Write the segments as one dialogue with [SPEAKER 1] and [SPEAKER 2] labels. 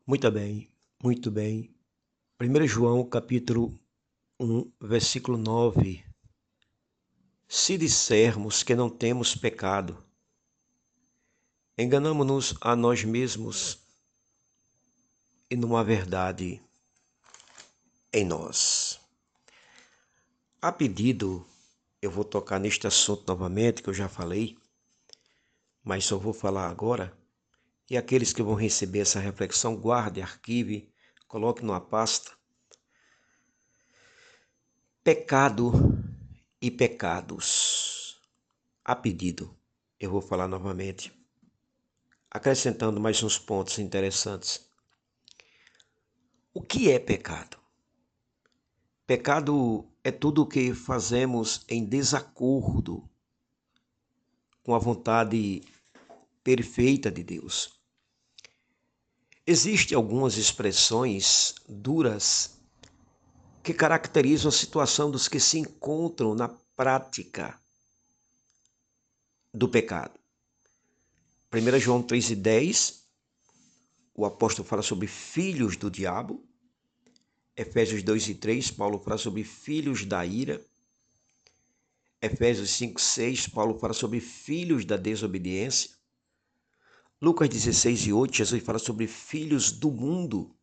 [SPEAKER 1] Muito bem, muito bem. 1 João, capítulo 1, versículo 9. Se dissermos que não temos pecado, enganamo-nos a nós mesmos e não há verdade em nós. A pedido, eu vou tocar neste assunto novamente, que eu já falei, mas só vou falar agora. E aqueles que vão receber essa reflexão, guarde, arquive, coloque numa pasta. Pecado e pecados. A pedido, eu vou falar novamente, acrescentando mais uns pontos interessantes. O que é pecado? Pecado é tudo o que fazemos em desacordo com a vontade perfeita de Deus. Existem algumas expressões duras que caracterizam a situação dos que se encontram na prática do pecado. 1 João 3,10, o apóstolo fala sobre filhos do diabo. Efésios 2:3, Paulo fala sobre filhos da ira. Efésios 5:6, Paulo fala sobre filhos da desobediência. Lucas 16:8, Jesus fala sobre filhos do mundo.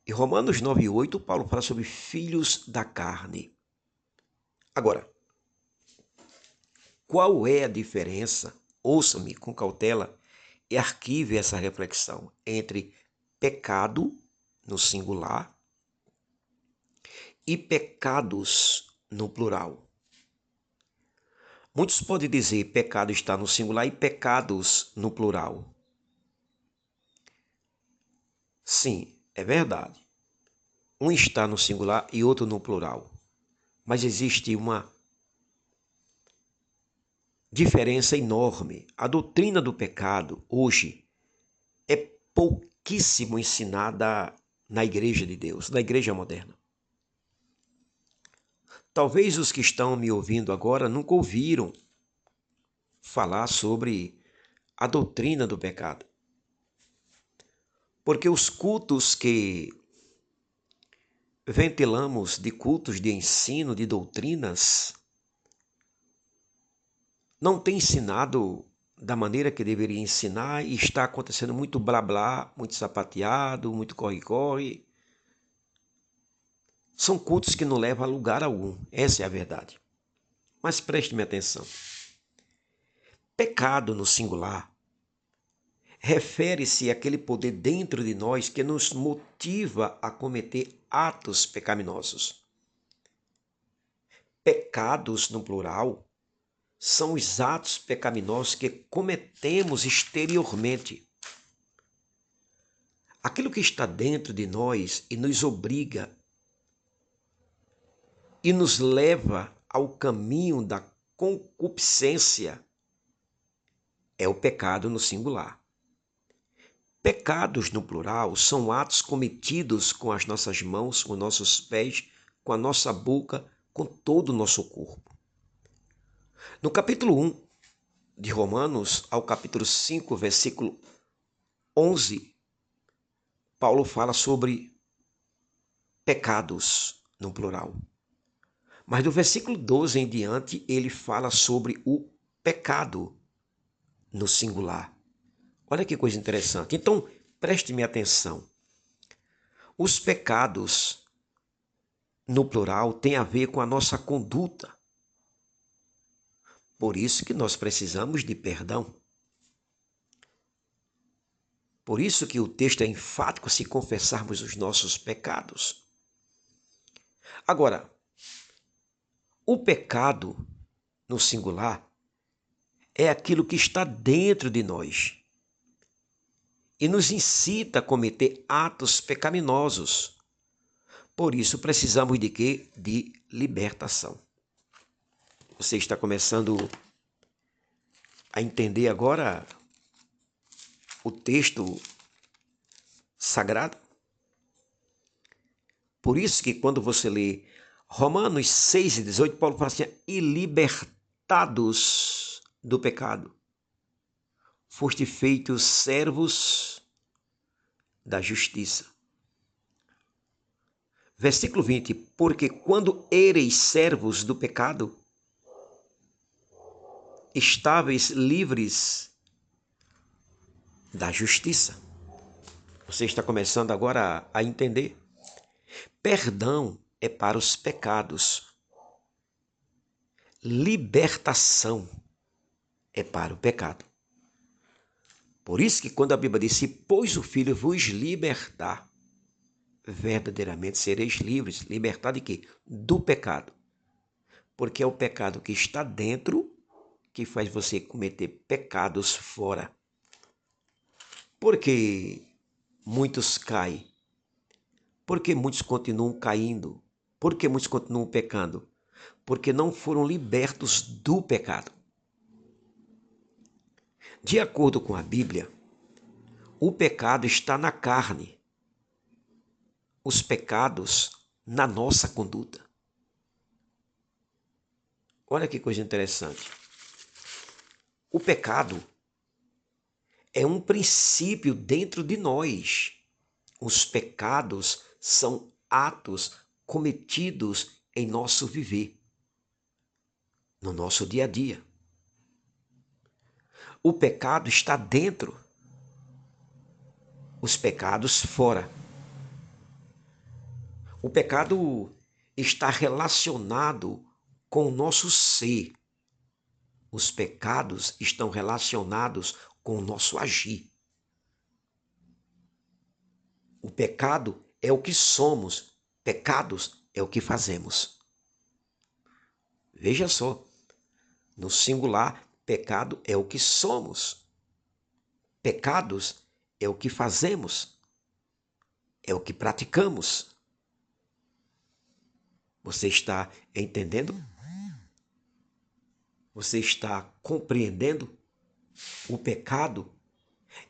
[SPEAKER 1] E Romanos 9:8, Paulo fala sobre filhos da carne. Agora, qual é a diferença? Ouça-me com cautela e arquive essa reflexão entre pecado, no singular, e pecados, no plural. Muitos podem dizer pecado está no singular e pecados no plural. Sim, é verdade. Um está no singular e outro no plural. Mas existe uma diferença enorme. A doutrina do pecado, hoje, é pouquíssimo ensinada na Igreja de Deus, na Igreja moderna. Talvez os que estão me ouvindo agora nunca ouviram falar sobre a doutrina do pecado. Porque os cultos que ventilamos de cultos de ensino, de doutrinas, não tem ensinado da maneira que deveria ensinar e está acontecendo muito blá blá, muito sapateado, muito corre-corre. São cultos que não levam a lugar algum, essa é a verdade. Mas preste-me atenção. Pecado no singular refere-se àquele poder dentro de nós que nos motiva a cometer atos pecaminosos. Pecados no plural são os atos pecaminosos que cometemos exteriormente. Aquilo que está dentro de nós e nos obriga e nos leva ao caminho da concupiscência é o pecado no singular. Pecados no plural são atos cometidos com as nossas mãos, com nossos pés, com a nossa boca, com todo o nosso corpo. No capítulo 1 de Romanos ao capítulo 5, versículo 11, Paulo fala sobre pecados no plural. Mas do versículo 12 em diante, ele fala sobre o pecado no singular. Olha que coisa interessante. Então, preste-me atenção. Os pecados no plural têm a ver com a nossa conduta. Por isso que nós precisamos de perdão. Por isso que o texto é enfático se confessarmos os nossos pecados. Agora, o pecado no singular é aquilo que está dentro de nós e nos incita a cometer atos pecaminosos. Por isso precisamos de quê? De libertação. Você está começando a entender agora o texto sagrado? Por isso que quando você lê Romanos 6:18, Paulo fala assim, e libertados do pecado, foste feitos servos da justiça. Versículo 20: porque quando ereis servos do pecado, estáveis livres da justiça. Você está começando agora a entender? Perdão é para os pecados. Libertação é para o pecado. Por isso que quando a Bíblia diz, pois o Filho vos libertar, verdadeiramente sereis livres. Libertar de quê? Do pecado. Porque é o pecado que está dentro que faz você cometer pecados fora. Por que muitos caem? Por que muitos continuam caindo? Por que muitos continuam pecando? Porque não foram libertos do pecado. De acordo com a Bíblia, o pecado está na carne. Os pecados na nossa conduta. Olha que coisa interessante. O pecado é um princípio dentro de nós. Os pecados são atos cometidos em nosso viver, no nosso dia a dia. O pecado está dentro, os pecados fora. O pecado está relacionado com o nosso ser. Os pecados estão relacionados com o nosso agir. O pecado é o que somos, pecados é o que fazemos. Veja só, no singular, pecado é o que somos, pecados é o que fazemos, é o que praticamos. Você está entendendo? Você está compreendendo? O pecado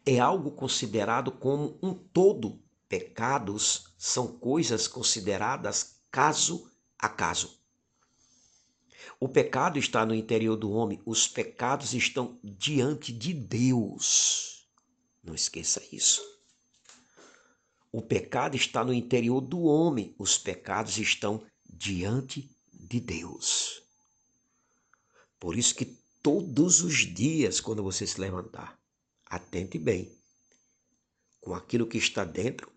[SPEAKER 1] é algo considerado como um todo. Pecados são coisas consideradas caso a caso. O pecado está no interior do homem, os pecados estão diante de Deus. Não esqueça isso. O pecado está no interior do homem, os pecados estão diante de Deus. Por isso que todos os dias, quando você se levantar, atente bem com aquilo que está dentro,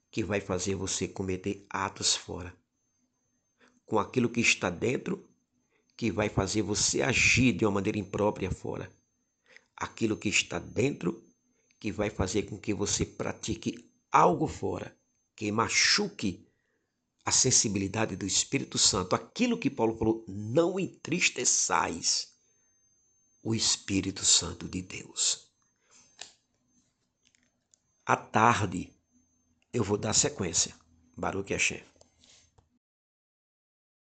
[SPEAKER 1] que vai fazer você cometer atos fora. Com aquilo que está dentro, que vai fazer você agir de uma maneira imprópria fora. Aquilo que está dentro, que vai fazer com que você pratique algo fora, que machuque a sensibilidade do Espírito Santo. Aquilo que Paulo falou, não entristeçais o Espírito Santo de Deus. À tarde, eu vou dar sequência. Baruch Hashem.